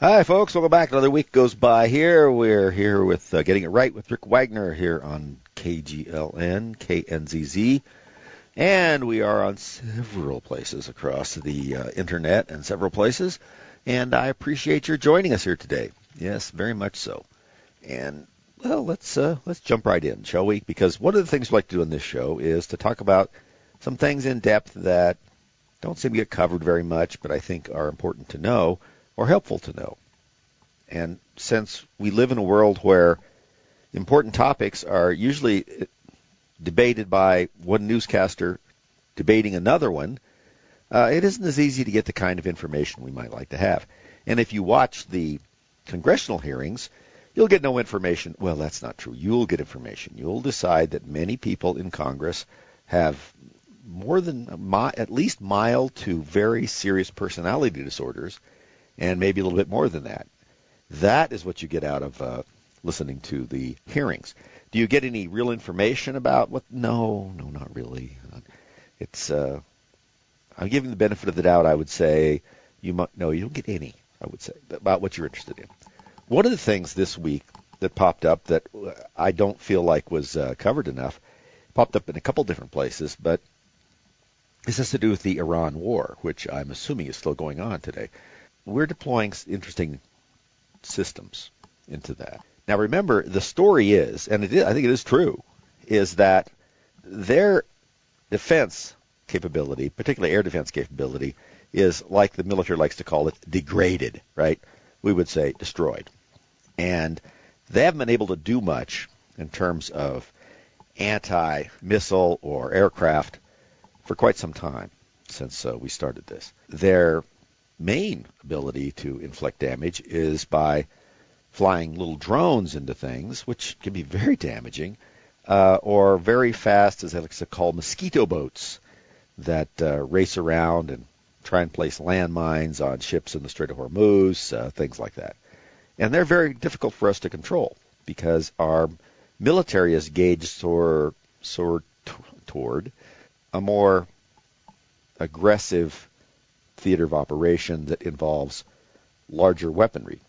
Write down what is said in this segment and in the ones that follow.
Hi, folks. Welcome back. Another week goes by here. We're here with Getting It Right with Rick Wagner here on KGLN, KNZZ. And we are on several places across the internet and several places. And I appreciate your joining us here today. Yes, very much so. And, well, let's jump right in, shall we? Because one of the things we like to do on this show is to talk about some things in depth that don't seem to get covered very much, but I think are important to know or helpful to know. And since we live in a world where important topics are usually debated by one newscaster debating another one, it isn't as easy to get the kind of information we might like to have. And if you watch the congressional hearings, you'll get no information. Well, that's not true. You'll get information. You'll decide that many people in Congress have more than at least mild to very serious personality disorders, and maybe a little bit more than that. That is what you get out of listening to the hearings. Do you get any real information about what? No, not really. It's I'm giving the benefit of the doubt. I would say you don't get any. I would say about what you're interested in. One of the things this week that popped up that I don't feel like was covered enough popped up in a couple different places, but this has to do with the Iran war, which I'm assuming is still going on today. We're deploying interesting systems into that. Now remember, the story is, and I think it is true, is that their defense capability, particularly air defense capability, is like the military likes to call it, degraded, right? We would say destroyed. And they haven't been able to do much in terms of anti-missile or aircraft for quite some time since we started this. Their main ability to inflict damage is by flying little drones into things, which can be very damaging, or very fast, as they like to call, mosquito boats that race around and try and place landmines on ships in the Strait of Hormuz, things like that. And they're very difficult for us to control because our military is gauged toward a more aggressive theater of operation that involves larger weaponry.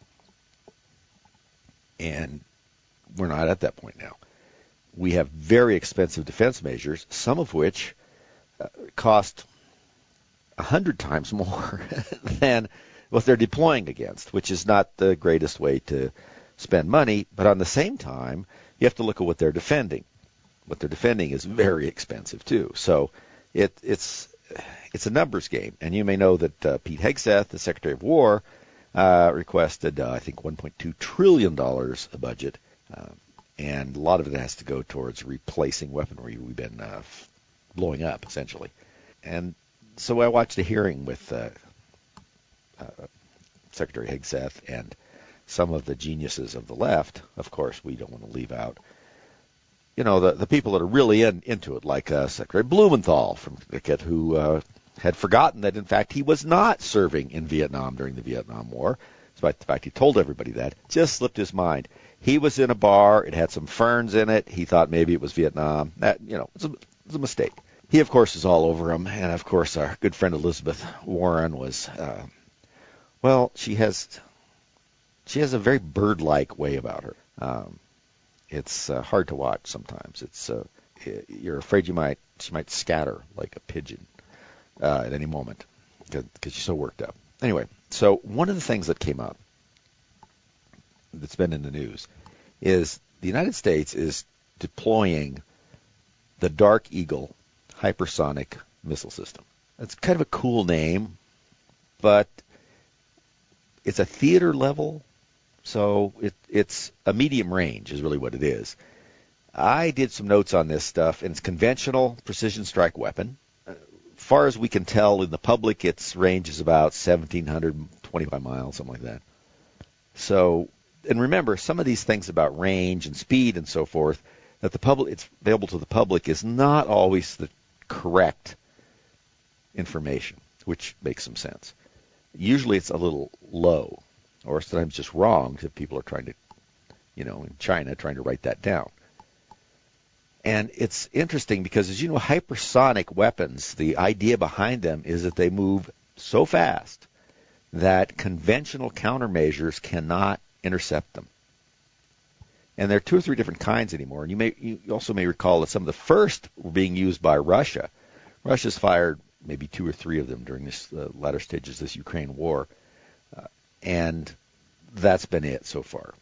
And we're not at that point now. We have very expensive defense measures, some of which cost 100 times more than what they're deploying against, which is not the greatest way to spend money. But on the same time, you have to look at what they're defending. What they're defending is very expensive, too. So it's a numbers game. And you may know that Pete Hegseth, the Secretary of War, requested, I think, $1.2 trillion a budget. And a lot of it has to go towards replacing weaponry we've been blowing up, essentially. And so I watched a hearing with Secretary Hegseth and some of the geniuses of the left. Of course, we don't want to leave out, the people that are really into it, like Secretary Blumenthal from Connecticut, who had forgotten that, in fact, he was not serving in Vietnam during the Vietnam War. Despite the fact he told everybody that, just slipped his mind. He was in a bar. It had some ferns in it. He thought maybe it was Vietnam. That, it's a mistake. He, of course, is all over him. And, of course, our good friend Elizabeth Warren was, she has a very bird-like way about her. It's hard to watch sometimes. You're afraid she might scatter like a pigeon at any moment because she's so worked up. Anyway, so one of the things that came up that's been in the news is the United States is deploying the Dark Eagle hypersonic missile system. It's kind of a cool name, but it's a theater level, so it's a medium range is really what it is. I did some notes on this stuff, and it's conventional precision strike weapon. Far as we can tell in the public, its range is about 1,725 miles, something like that. So, and remember, some of these things about range and speed and so forth, that it's available to the public is not always the correct information, which makes some sense. Usually it's a little low, or sometimes just wrong if people are trying to, in China, trying to write that down. And it's interesting because, as you know, hypersonic weapons, the idea behind them is that they move so fast that conventional countermeasures cannot intercept them. And there are 2 or 3 different kinds anymore. And you also may recall that some of the first were being used by Russia. Russia's fired maybe 2 or 3 of them during this latter stages of this Ukraine war. And that's been it so far.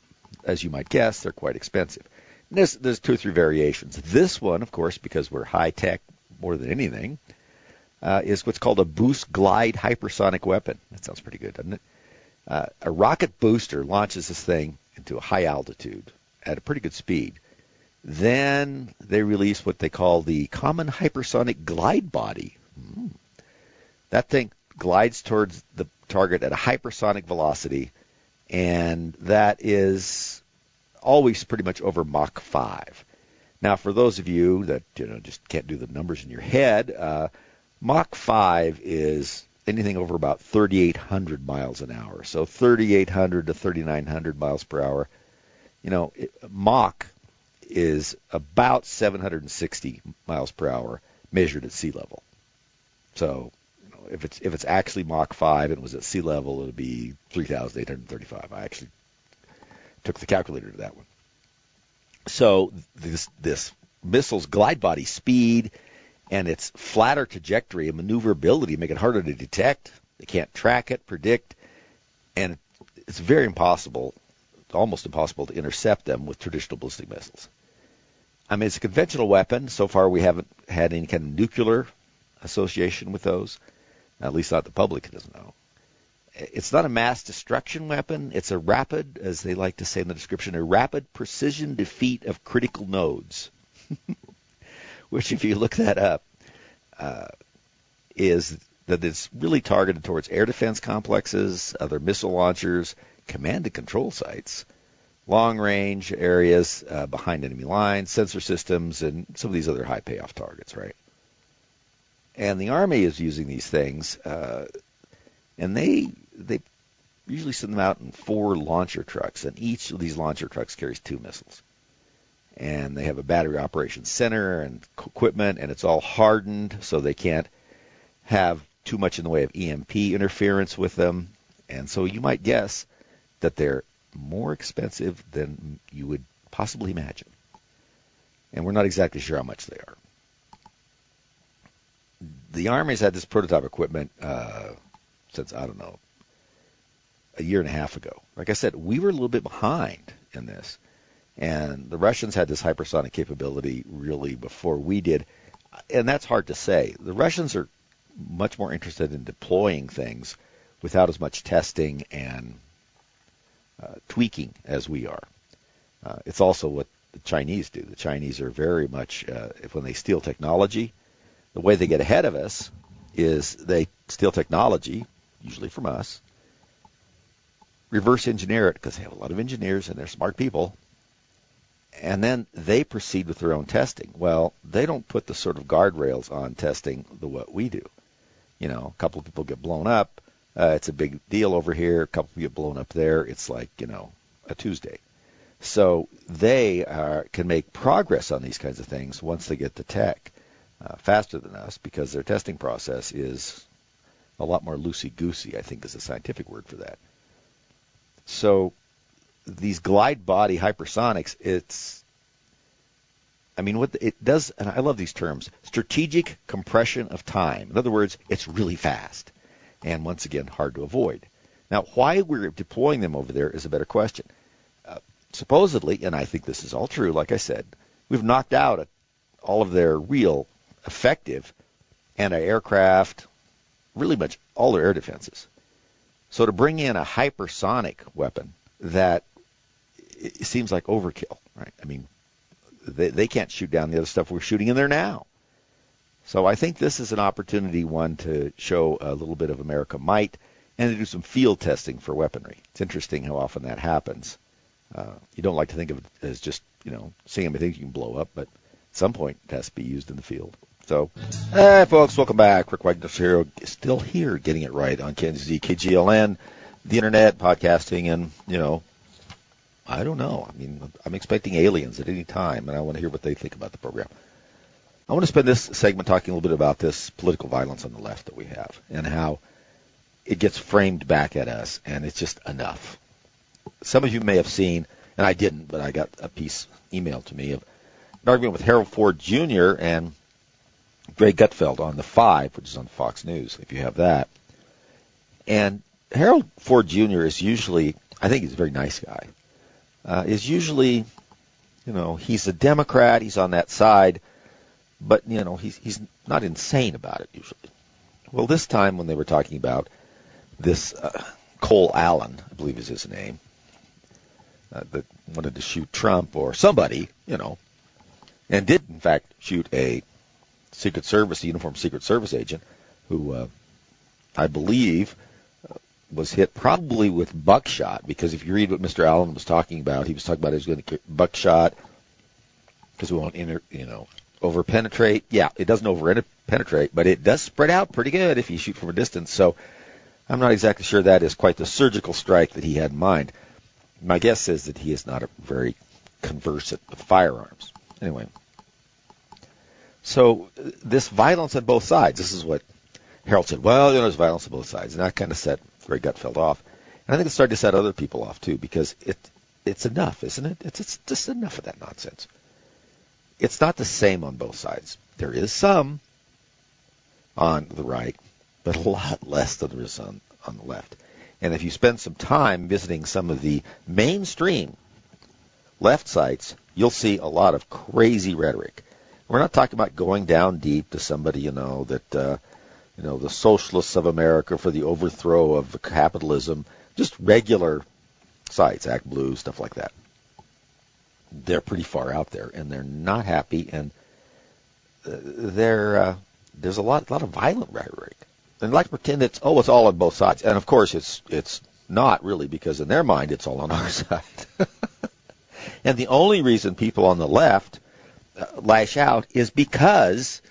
As you might guess, they're quite expensive. And there's 2 or 3 variations. This one, of course, because we're high-tech more than anything, is what's called a boost glide hypersonic weapon. That sounds pretty good, doesn't it? A rocket booster launches this thing into a high altitude at a pretty good speed. Then they release what they call the Common Hypersonic Glide Body. That thing glides towards the target at a hypersonic velocity, and that is always pretty much over Mach 5. Now, for those of you that just can't do the numbers in your head, Mach 5 is anything over about 3,800 miles an hour. So 3,800 to 3,900 miles per hour. Mach is about 760 miles per hour measured at sea level. So if it's actually Mach 5 and it was at sea level, it would be 3,835. I actually took the calculator to that one. So this missile's glide body speed and its flatter trajectory and maneuverability make it harder to detect. They can't track it, predict, and it's very impossible, almost impossible to intercept them with traditional ballistic missiles. I mean, it's a conventional weapon. So far, we haven't had any kind of nuclear association with those, at least not the public doesn't know. It's not a mass destruction weapon. It's a rapid, as they like to say in the description, a rapid precision defeat of critical nodes, which, if you look that up, is that it's really targeted towards air defense complexes, other missile launchers, command and control sites, long-range areas behind enemy lines, sensor systems, and some of these other high payoff targets, right? And the Army is using these things, and they usually send them out in 4 launcher trucks, and each of these launcher trucks carries 2 missiles. And they have a battery operations center and equipment, and it's all hardened so they can't have too much in the way of EMP interference with them. And so you might guess that they're more expensive than you would possibly imagine. And we're not exactly sure how much they are. The Army's had this prototype equipment since, I don't know, a year and a half ago. Like I said, we were a little bit behind in this. And the Russians had this hypersonic capability really before we did. And that's hard to say. The Russians are much more interested in deploying things without as much testing and tweaking as we are. It's also what the Chinese do. The Chinese are very much, when they steal technology, the way they get ahead of us is they steal technology, usually from us, reverse engineer it, because they have a lot of engineers and they're smart people, and then they proceed with their own testing. Well, they don't put the sort of guardrails on testing what we do. A couple of people get blown up. It's a big deal over here. A couple of people get blown up there. It's like, a Tuesday. So they can make progress on these kinds of things once they get the tech faster than us, because their testing process is a lot more loosey-goosey, I think is the scientific word for that. So these glide body hypersonics, what it does, and I love these terms, strategic compression of time. In other words, it's really fast. And once again, hard to avoid. Now, why we're deploying them over there is a better question. Supposedly, and I think this is all true, like I said, we've knocked out all of their real effective anti-aircraft, really much all their air defenses. So to bring in a hypersonic weapon that it seems like overkill, right? I mean, they can't shoot down the other stuff we're shooting in there now. So I think this is an opportunity, one, to show a little bit of America might and to do some field testing for weaponry. It's interesting how often that happens. You don't like to think of it as just, seeing everything you can blow up, but at some point it has to be used in the field. So, hey, folks, welcome back. Rick Wagner here, still here, getting it right on KNZZ, KGLN, the internet, podcasting, and, I don't know. I mean, I'm expecting aliens at any time, and I want to hear what they think about the program. I want to spend this segment talking a little bit about this political violence on the left that we have, and how it gets framed back at us, and it's just enough. Some of you may have seen, and I didn't, but I got a piece emailed to me of an argument with Harold Ford Jr. and Greg Gutfeld on the 5, which is on Fox News, if you have that. And Harold Ford Jr. is usually, I think he's a very nice guy, is usually, he's a Democrat, he's on that side, but, he's not insane about it usually. Well, this time when they were talking about this Cole Allen, I believe is his name, that wanted to shoot Trump or somebody, and did, in fact, shoot a Secret Service, a uniformed Secret Service agent who I believe was hit probably with buckshot, because if you read what Mr. Allen was talking about, he was talking about he was going to get buckshot because we won't over-penetrate. Yeah, it doesn't over-penetrate, but it does spread out pretty good if you shoot from a distance. So I'm not exactly sure that is quite the surgical strike that he had in mind. My guess is that he is not a very conversant with firearms. Anyway, so this violence on both sides, this is what Harold said, well, there's violence on both sides, and that kind of set Greg Gutfeld off. And I think it started to set other people off, too, because it's enough, isn't it? It's just enough of that nonsense. It's not the same on both sides. There is some on the right, but a lot less than there is on the left. And if you spend some time visiting some of the mainstream left sites, you'll see a lot of crazy rhetoric. We're not talking about going down deep to somebody, that, the socialists of America for the overthrow of capitalism, just regular sites, Act Blue, stuff like that. They're pretty far out there, and they're not happy, and there's a lot of violent rhetoric. And like to pretend it's all on both sides. And, of course, it's not really, because in their mind it's all on our side. And the only reason people on the left lash out is because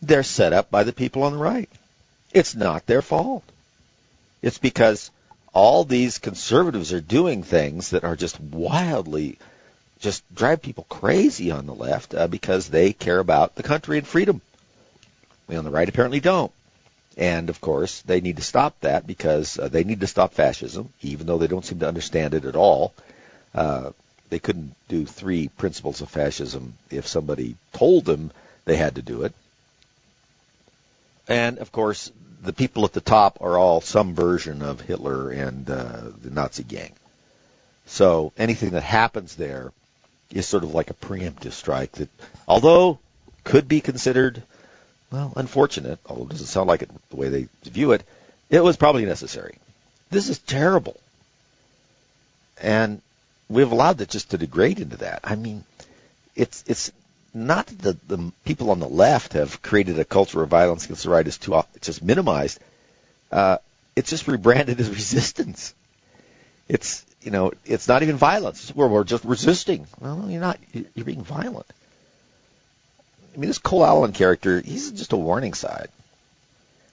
they're set up by the people on the right. It's not their fault. It's because all these conservatives are doing things that are just wildly, just drive people crazy on the left because they care about the country and freedom. We on the right apparently don't. And, of course, they need to stop that because they need to stop fascism, even though they don't seem to understand it at all. They couldn't do 3 principles of fascism if somebody told them they had to do it. And, of course, the people at the top are all some version of Hitler and the Nazi gang. So anything that happens there is sort of like a preemptive strike that, although could be considered, well, unfortunate, although it doesn't sound like it the way they view it, it was probably necessary. This is terrible. And we've allowed it just to degrade into that. I mean, it's not that the people on the left have created a culture of violence against the right is too often, it's just minimized. It's just rebranded as resistance. It's not even violence. We're just resisting. Well, you're not. You're being violent. I mean, this Cole Allen character, he's just a warning sign.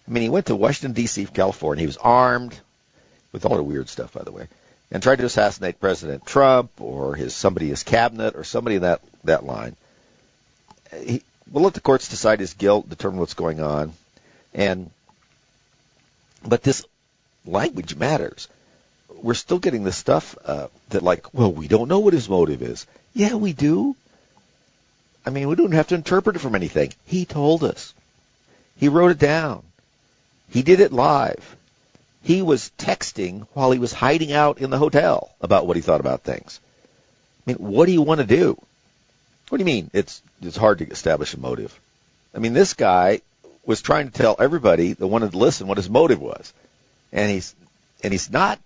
I mean, he went to Washington, D.C., California. He was armed with all the weird stuff, by the way, and tried to assassinate President Trump or his cabinet or somebody in that line. We'll let the courts decide his guilt, determine what's going on. But this language matters. We're still getting this stuff that we don't know what his motive is. Yeah, we do. I mean, we don't have to interpret it from anything. He told us. He wrote it down. He did it live. He was texting while he was hiding out in the hotel about what he thought about things. I mean, what do you want to do? What do you mean it's hard to establish a motive? I mean, this guy was trying to tell everybody that wanted to listen what his motive was. And he's not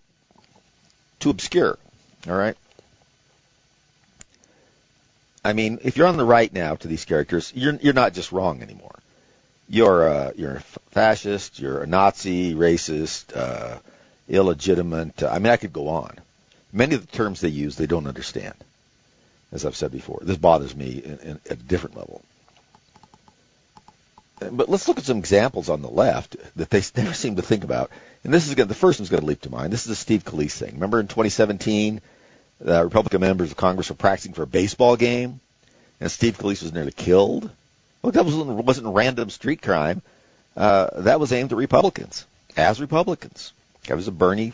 too obscure, all right? I mean, if you're on the right now to these characters, you're not just wrong anymore. You're a fascist, you're a Nazi, racist, illegitimate. I mean, I could go on. Many of the terms they use, they don't understand. As I've said before, this bothers me at a different level. But let's look at some examples on the left that they never seem to think about. And this is the first one's going to leap to mind. This is the Steve Scalise thing. Remember in 2017, the Republican members of Congress were practicing for a baseball game, and Steve Scalise was nearly killed? Look, that wasn't random street crime. That was aimed at Republicans. as Republicans. I was a Bernie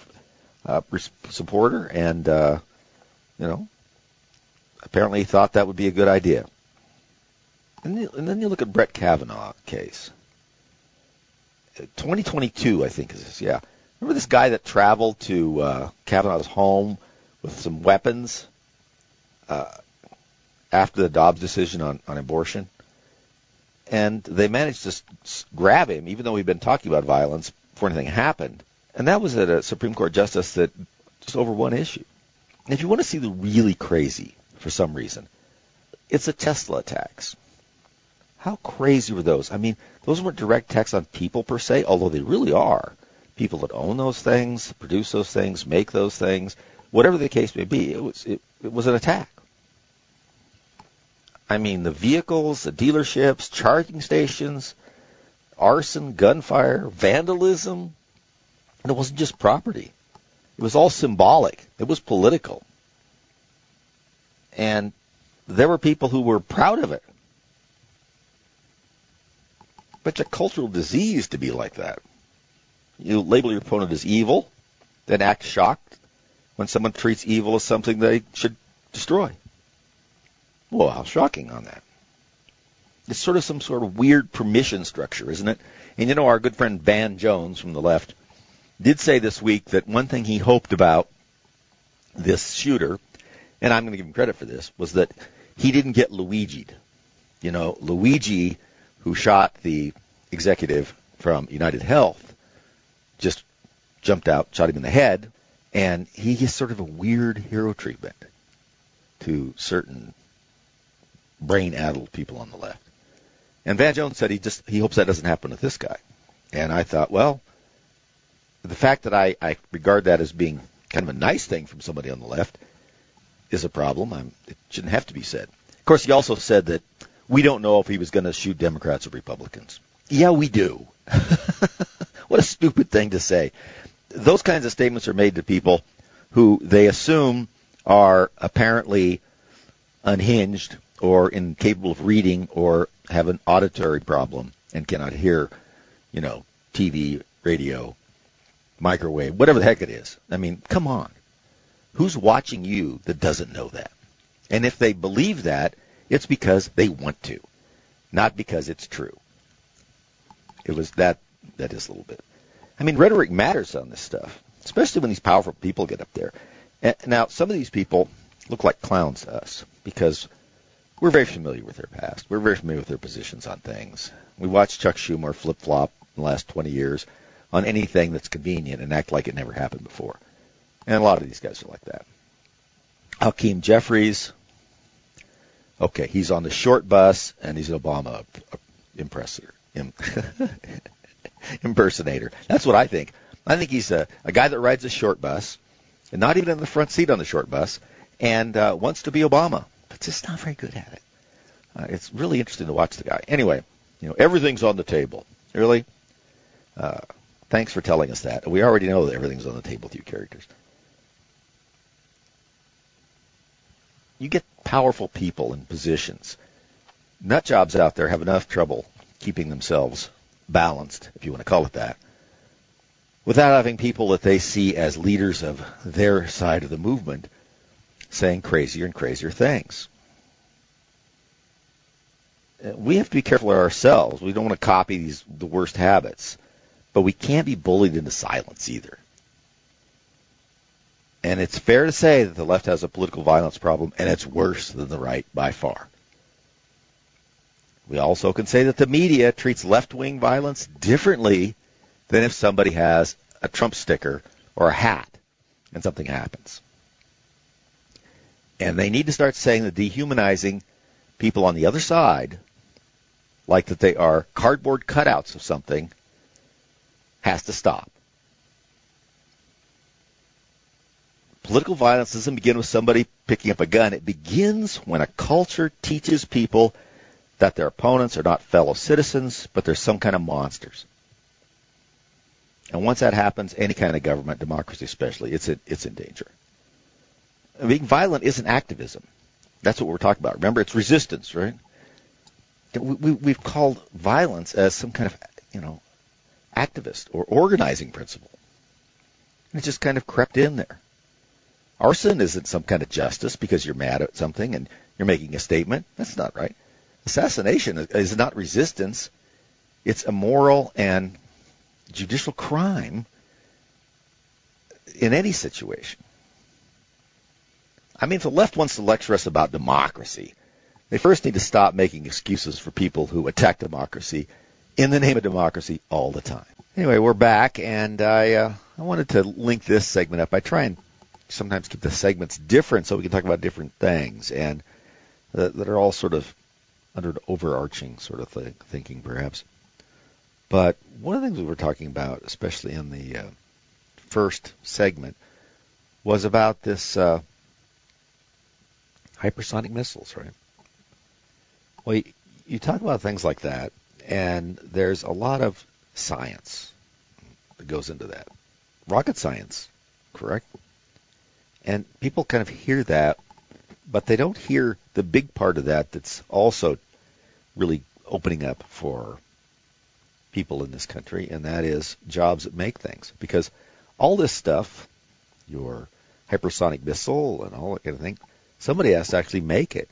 supporter, and apparently he thought that would be a good idea. And then you look at Brett Kavanaugh case. 2022, I think is this. Yeah, remember this guy that traveled to Kavanaugh's home with some weapons after the Dobbs decision on abortion? And they managed to grab him, even though we've been talking about violence before anything happened. And that was at a Supreme Court justice that just over one issue. And if you want to see the really crazy, for some reason, it's the Tesla attacks. How crazy were those? I mean, those weren't direct attacks on people per se, although they really are. People that own those things, produce those things, make those things, whatever the case may be, it was an attack. I mean, the vehicles, the dealerships, charging stations, arson, gunfire, vandalism. And it wasn't just property. It was all symbolic. It was political. And there were people who were proud of it. But it's a cultural disease to be like that. You label your opponent as evil, then act shocked when someone treats evil as something they should destroy. Well, how shocking on that. It's sort of some sort of weird permission structure, isn't it? And our good friend Van Jones from the left did say this week that one thing he hoped about this shooter, and I'm going to give him credit for this, was that he didn't get Luigi'd. Luigi, who shot the executive from United Health, just jumped out, shot him in the head, and he gets sort of a weird hero treatment to certain brain-addled people on the left. And Van Jones said he hopes that doesn't happen with this guy. And I thought, well, the fact that I regard that as being kind of a nice thing from somebody on the left is a problem. It shouldn't have to be said. Of course, he also said that we don't know if he was going to shoot Democrats or Republicans. Yeah, we do. What a stupid thing to say. Those kinds of statements are made to people who they assume are apparently unhinged or incapable of reading or have an auditory problem and cannot hear, TV, radio, microwave, whatever the heck it is. I mean, come on. Who's watching you that doesn't know that? And if they believe that, it's because they want to, not because it's true. It was that is a little bit. I mean, rhetoric matters on this stuff, especially when these powerful people get up there. And now, some of these people look like clowns to us because we're very familiar with their past. We're very familiar with their positions on things. We watched Chuck Schumer flip-flop in the last 20 years on anything that's convenient and act like it never happened before. And a lot of these guys are like that. Hakeem Jeffries, okay, he's on the short bus, and he's an Obama impersonator. That's what I think. I think he's a guy that rides a short bus, and not even in the front seat on the short bus, and wants to be Obama, but just not very good at it. It's really interesting to watch the guy. Anyway, everything's on the table. Really? Thanks for telling us that. We already know that everything's on the table with you characters. You get powerful people in positions. Nut jobs out there have enough trouble keeping themselves balanced, if you want to call it that, without having people that they see as leaders of their side of the movement saying crazier and crazier things. We have to be careful of ourselves. We don't want to copy the worst habits, but we can't be bullied into silence either. And it's fair to say that the left has a political violence problem, and it's worse than the right by far. We also can say that the media treats left-wing violence differently than if somebody has a Trump sticker or a hat and something happens. And they need to start saying that dehumanizing people on the other side, like that they are cardboard cutouts of something, has to stop. Political violence doesn't begin with somebody picking up a gun. It begins when a culture teaches people that their opponents are not fellow citizens, but they're some kind of monsters. And once that happens, any kind of government, democracy especially, it's in danger. Being violent isn't activism. That's what we're talking about. Remember, it's resistance, right? We've called violence as some kind of, activist or organizing principle. It just kind of crept in there. Arson isn't some kind of justice because you're mad at something and you're making a statement. That's not right. Assassination is not resistance. It's a moral and judicial crime in any situation. I mean, if the left wants to lecture us about democracy, they first need to stop making excuses for people who attack democracy in the name of democracy all the time. Anyway, we're back, and I wanted to link this segment up. I try and sometimes keep the segments different so we can talk about different things, and that are all sort of under the overarching sort of thinking, perhaps. But one of the things we were talking about, especially in the first segment, was about this hypersonic missiles, right? Well, you talk about things like that, and there's a lot of science that goes into that. Rocket science, correct? And people kind of hear that, but they don't hear the big part of that that's also really opening up for people in this country, and that is jobs that make things. Because all this stuff, your hypersonic missile and all that kind of thing, somebody has to actually make it.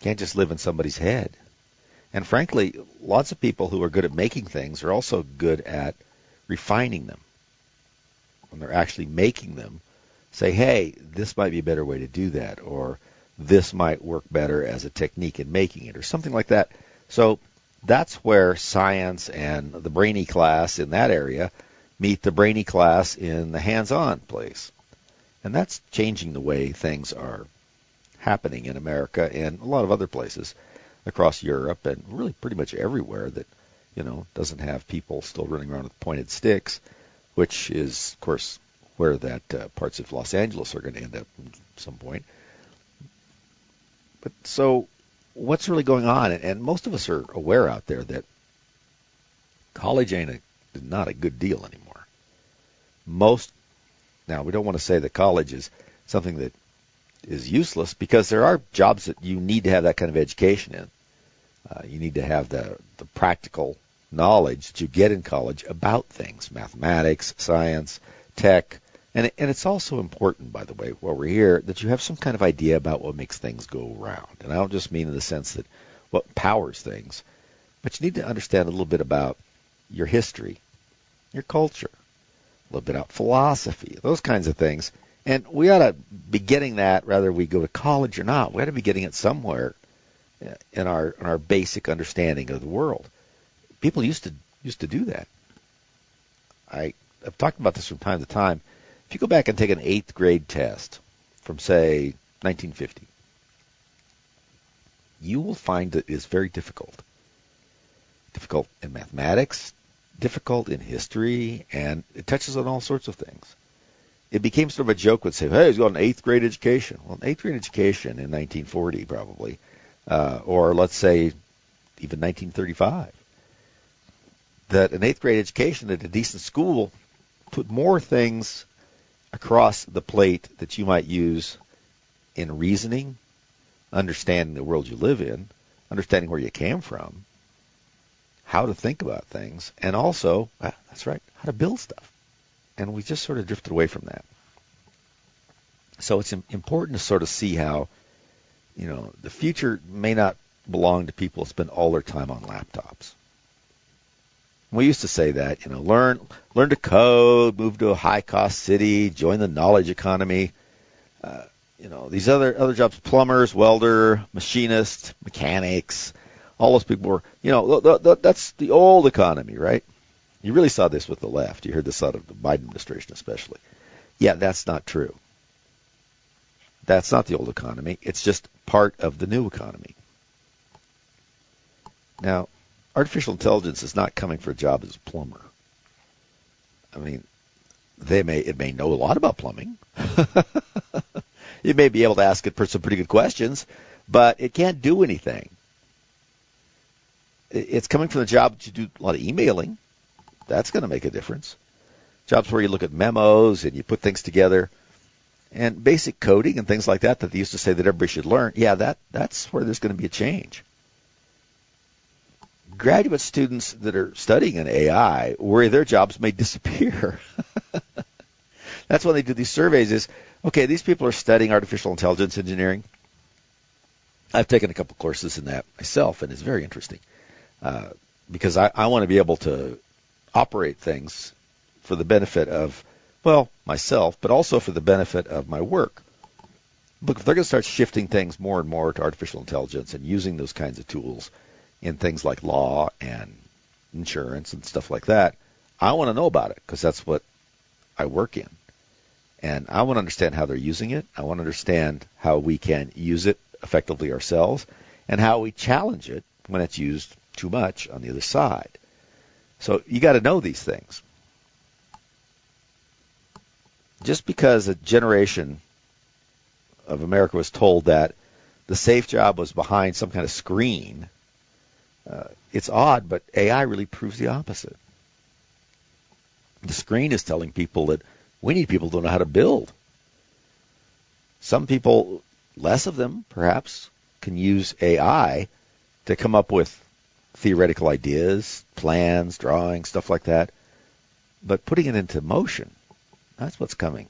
Can't just live in somebody's head. And frankly, lots of people who are good at making things are also good at refining them. When they're actually making them, say, hey, this might be a better way to do that, or this might work better as a technique in making it, or something like that. So that's where science and the brainy class in that area meet the brainy class in the hands-on place. And that's changing the way things are happening in America and a lot of other places across Europe and really pretty much everywhere that, doesn't have people still running around with pointed sticks, which is, of course, where that parts of Los Angeles are going to end up at some point. But so what's really going on? And most of us are aware out there that college is not a good deal anymore. Now, we don't want to say that college is something that is useless, because there are jobs that you need to have that kind of education in. You need to have the practical knowledge that you get in college about things, mathematics, science, tech. And it's also important, by the way, while we're here, that you have some kind of idea about what makes things go around. And I don't just mean in the sense that what powers things, but you need to understand a little bit about your history, your culture, a little bit about philosophy, those kinds of things. And we ought to be getting that, whether we go to college or not. We ought to be getting it somewhere in our basic understanding of the world. People used to do that. I've talked about this from time to time. If you go back and take an 8th grade test from, say, 1950, you will find that it is very difficult. Difficult in mathematics, difficult in history, and it touches on all sorts of things. It became sort of a joke would say, hey, he's got an 8th grade education. Well, an 8th grade education in 1940 probably, or let's say even 1935, that an 8th grade education at a decent school put more things across the plate that you might use in reasoning, understanding the world you live in, understanding where you came from, how to think about things, and also, that's right, how to build stuff. And we just sort of drifted away from that. So it's important to sort of see how, the future may not belong to people who spend all their time on laptops. We used to say that, learn to code, move to a high-cost city, join the knowledge economy. These other jobs, plumbers, welder, machinists, mechanics, all those people were, that's the old economy, right? You really saw this with the left. You heard this out of the Biden administration especially. Yeah, that's not true. That's not the old economy. It's just part of the new economy. Now, artificial intelligence is not coming for a job as a plumber. I mean, it may know a lot about plumbing. You may be able to ask it for some pretty good questions, but it can't do anything. It's coming from the job that you do a lot of emailing. That's going to make a difference. Jobs where you look at memos and you put things together, and basic coding and things like that they used to say that everybody should learn. Yeah, that's where there's going to be a change. graduate students that are studying in AI worry their jobs may disappear. That's when they do these surveys is, okay, these people are studying artificial intelligence engineering. I've taken a couple courses in that myself, and it's very interesting because I want to be able to operate things for the benefit of, well, myself, but also for the benefit of my work. Look, if they're going to start shifting things more and more to artificial intelligence and using those kinds of tools in things like law and insurance and stuff like that, I want to know about it because that's what I work in. And I want to understand how they're using it. I want to understand how we can use it effectively ourselves and how we challenge it when it's used too much on the other side. So you got to know these things. Just because a generation of America was told that the safe job was behind some kind of screen, it's odd, but AI really proves the opposite. The screen is telling people that we need people who know how to build. Some people, less of them perhaps, can use AI to come up with theoretical ideas, plans, drawings, stuff like that. But putting it into motion, that's what's coming.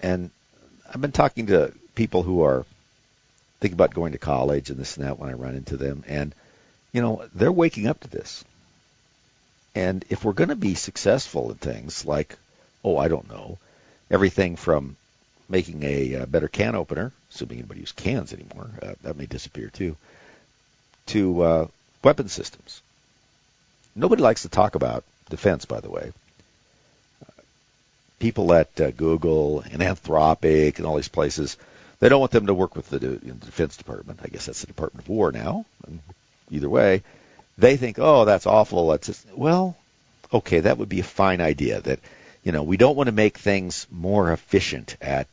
And I've been talking to people who are thinking about going to college and this and that when I run into them. And, you know, they're waking up to this. And if we're going to be successful in things like, oh, I don't know, everything from making a better can opener, assuming anybody uses cans anymore, that may disappear too, to weapon systems. Nobody likes to talk about defense, by the way. People at Google and Anthropic and all these places, they don't want them to work with the Defense Department. I guess that's the Department of War now. Either way, they think, oh, that's awful. That's just, well, okay, that would be a fine idea that, you know, we don't want to make things more efficient at,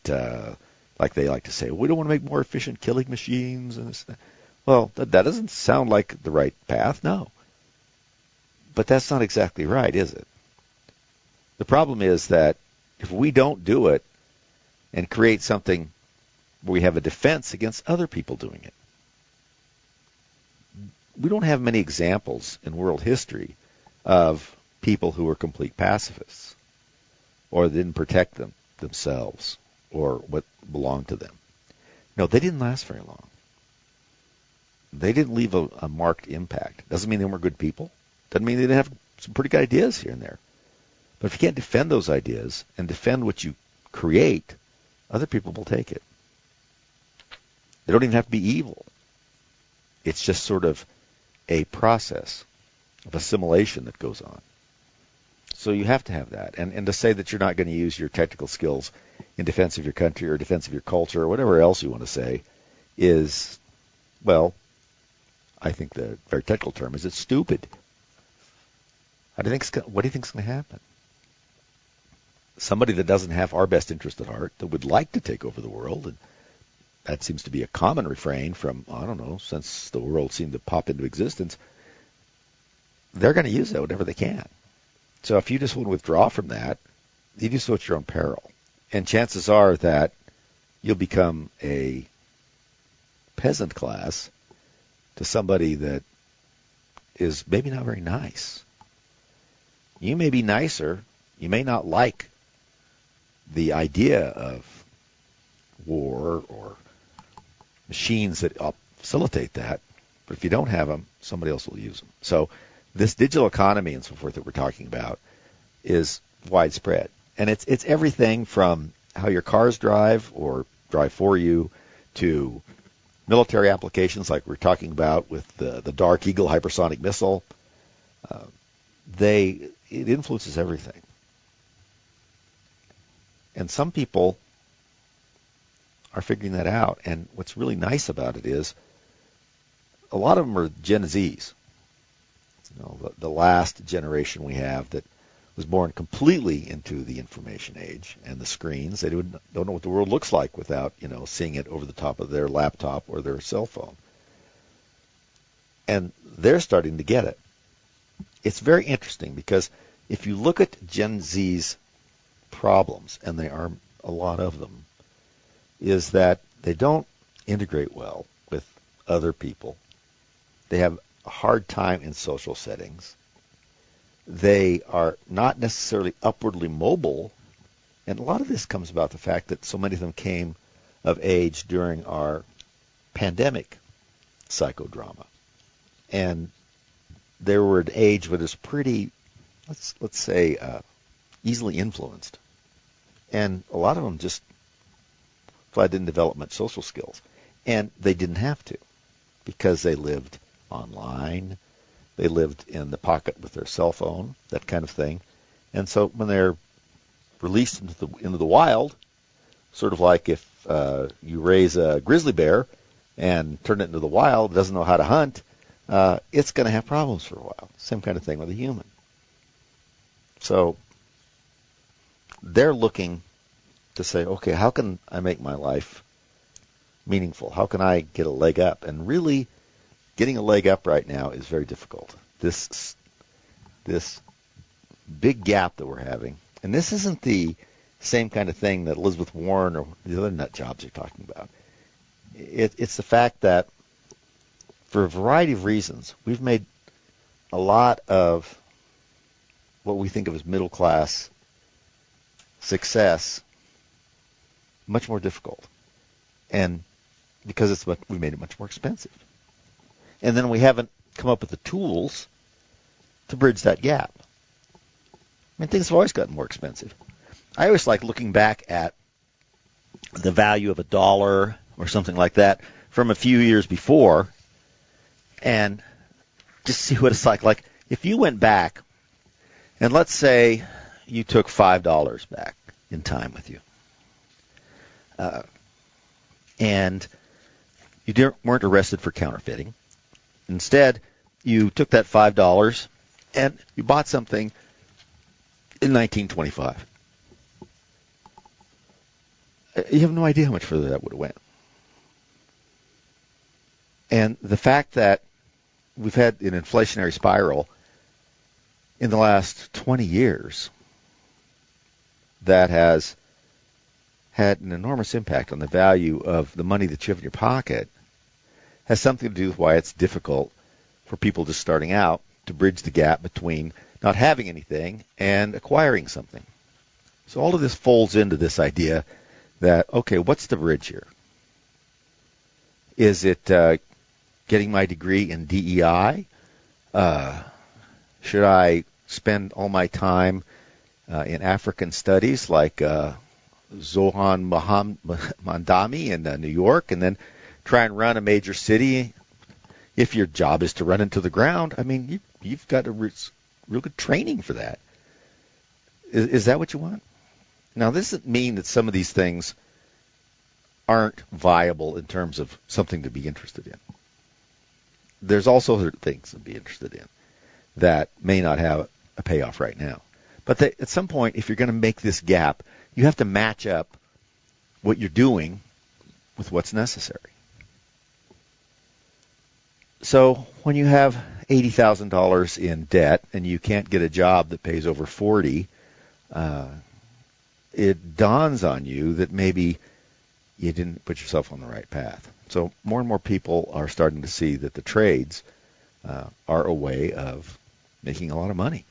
like they like to say, we don't want to make more efficient killing machines. And this. Well, that doesn't sound like the right path, no. But that's not exactly right, is it? The problem is that if we don't do it and create something where we have a defense against other people doing it, we don't have many examples in world history of people who were complete pacifists or didn't protect themselves or what belonged to them. No, they didn't last very long. They didn't leave a marked impact. Doesn't mean they weren't good people. Doesn't mean they didn't have some pretty good ideas here and there. But if you can't defend those ideas and defend what you create, other people will take it. They don't even have to be evil. It's just sort of a process of assimilation that goes on. So you have to have that. And to say that you're not going to use your technical skills in defense of your country or defense of your culture or whatever else you want to say is, well, I think the very technical term is it's stupid. What do you think is going to happen? Somebody that doesn't have our best interest at heart, that would like to take over the world, and that seems to be a common refrain from, I don't know, since the world seemed to pop into existence, they're going to use that whenever they can. So if you just want to withdraw from that, you do so at your own peril. And chances are that you'll become a peasant class to somebody that is maybe not very nice. You may be nicer. You may not like the idea of war or machines that facilitate that. But if you don't have them, somebody else will use them. So this digital economy and so forth that we're talking about is widespread. And it's everything from how your cars drive or drive for you to military applications like we're talking about with the Dark Eagle hypersonic missile. It influences everything. And some people are figuring that out. And what's really nice about it is a lot of them are Gen Zs. You know, the last generation we have that was born completely into the information age and the screens. They don't know what the world looks like without, seeing it over the top of their laptop or their cell phone. And they're starting to get it. It's very interesting because if you look at Gen Z's problems, and there are a lot of them, is that they don't integrate well with other people. They have a hard time in social settings. They are not necessarily upwardly mobile, and a lot of this comes about the fact that so many of them came of age during our pandemic psychodrama. And they were an age that is pretty, let's say, easily influenced. And a lot of them just didn't develop much social skills. And they didn't have to, because they lived online, they lived in the pocket with their cell phone, that kind of thing. And so when they're released into the wild, sort of like if you raise a grizzly bear and turn it into the wild, it doesn't know how to hunt, it's going to have problems for a while. Same kind of thing with a human. So they're looking to say, okay, how can I make my life meaningful? How can I get a leg up? And really, getting a leg up right now is very difficult. This big gap that we're having, and this isn't the same kind of thing that Elizabeth Warren or the other nut jobs are talking about. It's the fact that for a variety of reasons, we've made a lot of what we think of as middle class success much more difficult. And because we made it much more expensive. And then we haven't come up with the tools to bridge that gap. I mean, things have always gotten more expensive. I always like looking back at the value of $1 or something like that from a few years before and just see what it's like. Like, if you went back and let's say you took $5 back in time with you, and you weren't arrested for counterfeiting. Instead, you took that $5 and you bought something in 1925. You have no idea how much further that would have went. And the fact that we've had an inflationary spiral in the last 20 years that has had an enormous impact on the value of the money that you have in your pocket has something to do with why it's difficult for people just starting out to bridge the gap between not having anything and acquiring something. So all of this folds into this idea that, okay, what's the bridge here? Is it getting my degree in DEI? Should I spend all my time in African studies like Zohan Mandami in New York, and then try and run a major city? If your job is to run into the ground, I mean, you've got a real good training for that. Is that what you want? Now, this doesn't mean that some of these things aren't viable in terms of something to be interested in. There's also other things to be interested in that may not have a payoff right now. But at some point, if you're going to make this gap, you have to match up what you're doing with what's necessary. So when you have $80,000 in debt and you can't get a job that pays over $40,000, it dawns on you that maybe you didn't put yourself on the right path. So more and more people are starting to see that the trades are a way of making a lot of money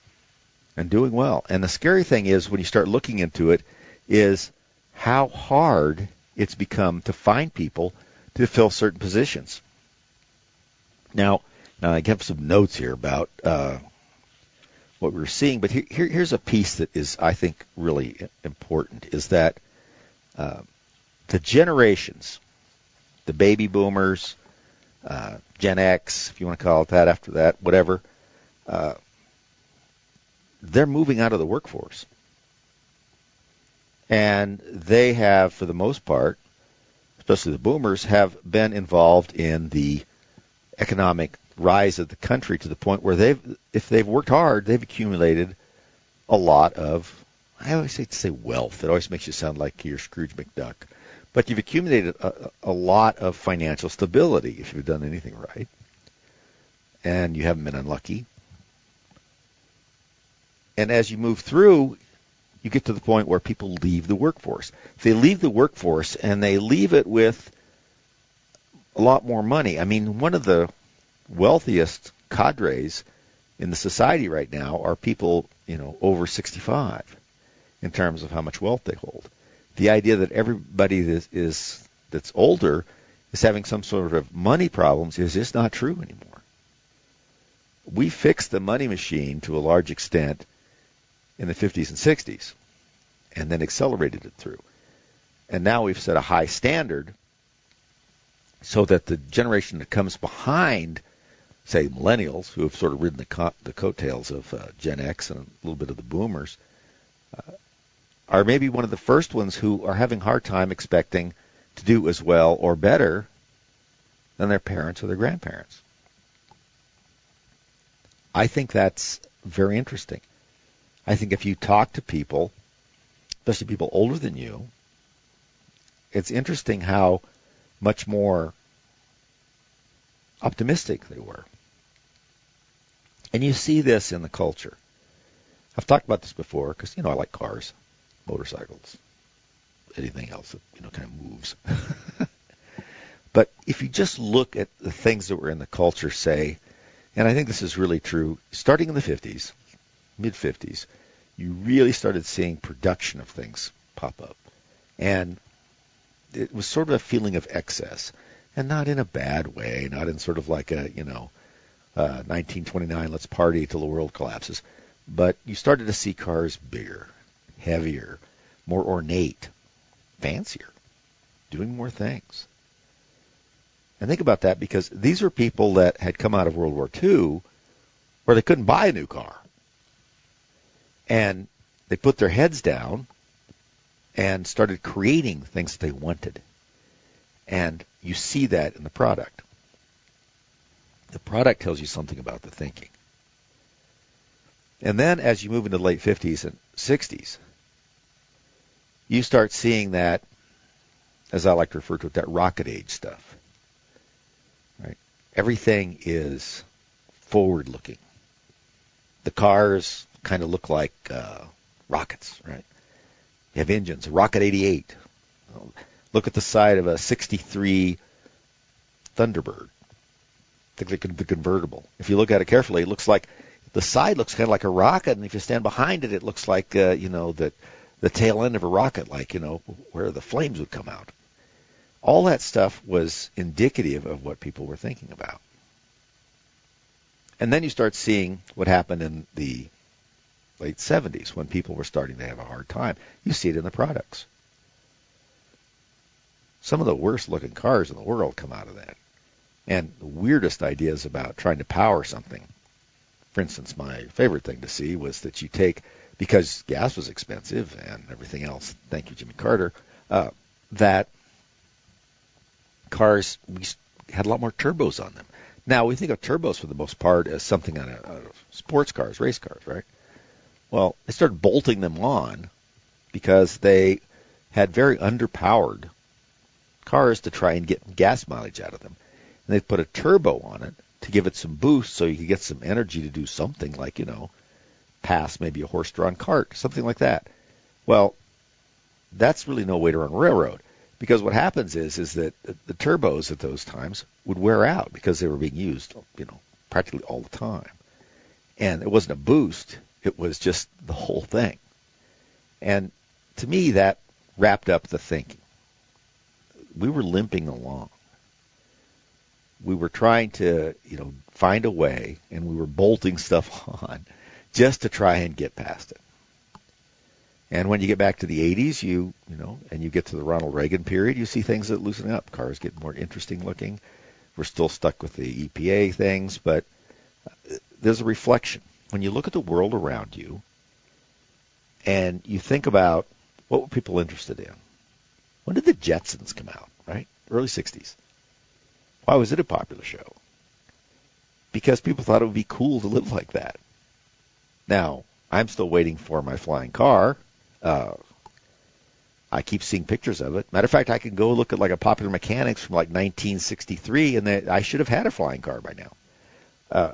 and doing well. And the scary thing is, when you start looking into it, is how hard it's become to find people to fill certain positions. Now I have some notes here about what we're seeing, but here's a piece that is, I think, really important, is that the generations, the baby boomers, Gen X, if you want to call it that after that, whatever, they're moving out of the workforce. And they have, for the most part, especially the boomers, have been involved in the economic rise of the country to the point where if they've worked hard, they've accumulated a lot of, I always hate to say wealth. It always makes you sound like you're Scrooge McDuck. But you've accumulated a lot of financial stability if you've done anything right. And you haven't been unlucky. And as you move through, you get to the point where people leave the workforce. They leave the workforce, and they leave it with a lot more money. I mean, one of the wealthiest cadres in the society right now are people, over 65 in terms of how much wealth they hold. The idea that everybody that's older is having some sort of money problems is just not true anymore. We fixed the money machine to a large extent in the 50s and 60s and then accelerated it through. And now we've set a high standard so that the generation that comes behind, say, millennials, who have sort of ridden the coattails of Gen X and a little bit of the boomers, are maybe one of the first ones who are having a hard time expecting to do as well or better than their parents or their grandparents. I think that's very interesting. I think if you talk to people, especially people older than you, it's interesting how much more optimistic they were. And you see this in the culture. I've talked about this before because, I like cars, motorcycles, anything else that, kind of moves. But if you just look at the things that were in the culture, say, and I think this is really true, starting in the 50s, mid-50s, you really started seeing production of things pop up. And it was sort of a feeling of excess, and not in a bad way, not in sort of like a, 1929, let's party till the world collapses. But you started to see cars bigger, heavier, more ornate, fancier, doing more things. And think about that, because these are people that had come out of World War II where they couldn't buy a new car. And they put their heads down and started creating things that they wanted. And you see that in the product. The product tells you something about the thinking. And then as you move into the late 50s and 60s, you start seeing that, as I like to refer to it, that rocket age stuff. Right? Everything is forward-looking. The cars kind of look like rockets, right? You have engines, a Rocket 88. Look at the side of a 63 Thunderbird. Think like the convertible. If you look at it carefully, it looks like the side looks kind of like a rocket, and if you stand behind it, it looks like the tail end of a rocket, like where the flames would come out. All that stuff was indicative of what people were thinking about. And then you start seeing what happened in the late 70s when people were starting to have a hard time. You see it in the products. Some of the worst looking cars in the world come out of that. And the weirdest ideas about trying to power something. For instance, my favorite thing to see was that you take, because gas was expensive and everything else, thank you, Jimmy Carter, that cars, we had a lot more turbos on them. Now, we think of turbos for the most part as something out of sports cars, race cars, right? Well, they started bolting them on because they had very underpowered cars to try and get gas mileage out of them. And they put a turbo on it to give it some boost so you could get some energy to do something like, pass maybe a horse-drawn cart, something like that. Well, that's really no way to run a railroad, because what happens is that the turbos at those times would wear out because they were being used, practically all the time. And it wasn't a boost, it was just the whole thing. And to me, that wrapped up the thinking. We were limping along. We were trying to, find a way, and we were bolting stuff on just to try and get past it. And when you get back to the 80s, and you get to the Ronald Reagan period, you see things that loosen up. Cars get more interesting looking. We're still stuck with the EPA things, but there's a reflection. When you look at the world around you and you think about what were people interested in, when did the Jetsons come out, right? Early 60s. Why was it a popular show? Because people thought it would be cool to live like that. Now, I'm still waiting for my flying car. I keep seeing pictures of it. Matter of fact, I can go look at like a Popular Mechanics from like 1963, and I should have had a flying car by now.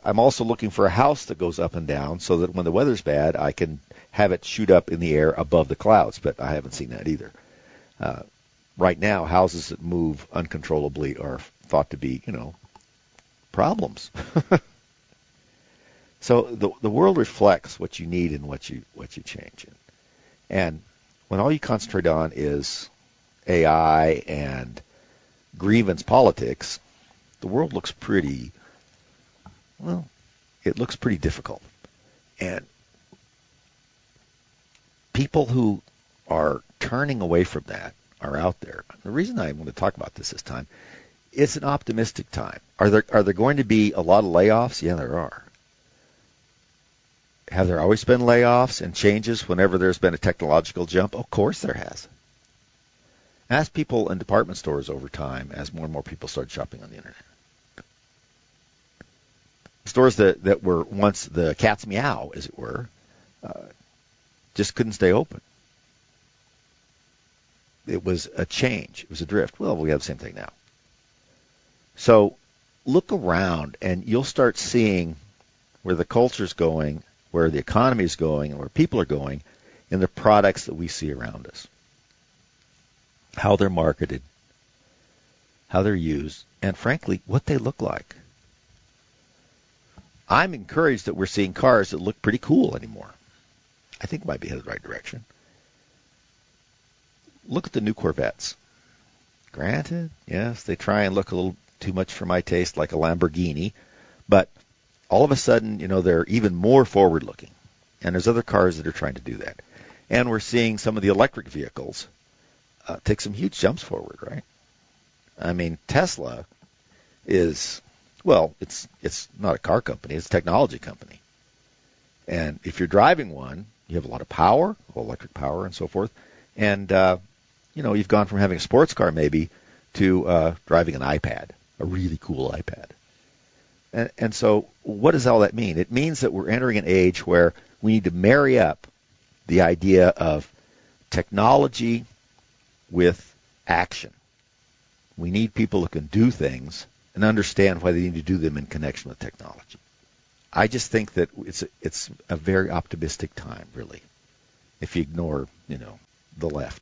I'm also looking for a house that goes up and down so that when the weather's bad, I can have it shoot up in the air above the clouds, but I haven't seen that either. Right now, houses that move uncontrollably are thought to be, problems. So the world reflects what you need and what you change in. And when all you concentrate on is AI and grievance politics, the world looks pretty, well, it looks pretty difficult. And people who are turning away from that are out there. The reason I want to talk about this time, it's an optimistic time. Are there going to be a lot of layoffs? Yeah, there are. Have there always been layoffs and changes whenever there's been a technological jump? Of course there has. Ask people in department stores over time as more and more people start shopping on the internet. Stores that were once the cat's meow, as it were, just couldn't stay open. It was a change. It was a drift. Well, we have the same thing now. So look around and you'll start seeing where the culture's going, where the economy is going, and where people are going in the products that we see around us. How they're marketed, how they're used, and frankly, what they look like. I'm encouraged that we're seeing cars that look pretty cool anymore. I think we might be headed the right direction. Look at the new Corvettes. Granted, yes, they try and look a little too much for my taste like a Lamborghini, but all of a sudden, they're even more forward-looking. And there's other cars that are trying to do that. And we're seeing some of the electric vehicles take some huge jumps forward, right? I mean, Tesla is, well, it's not a car company, it's a technology company. And if you're driving one, you have a lot of power, electric power and so forth. And, you've gone from having a sports car maybe to driving an iPad, a really cool iPad. And so what does all that mean? It means that we're entering an age where we need to marry up the idea of technology with action. We need people who can do things and understand why they need to do them in connection with technology. I just think that it's a very optimistic time, really, if you ignore, the left.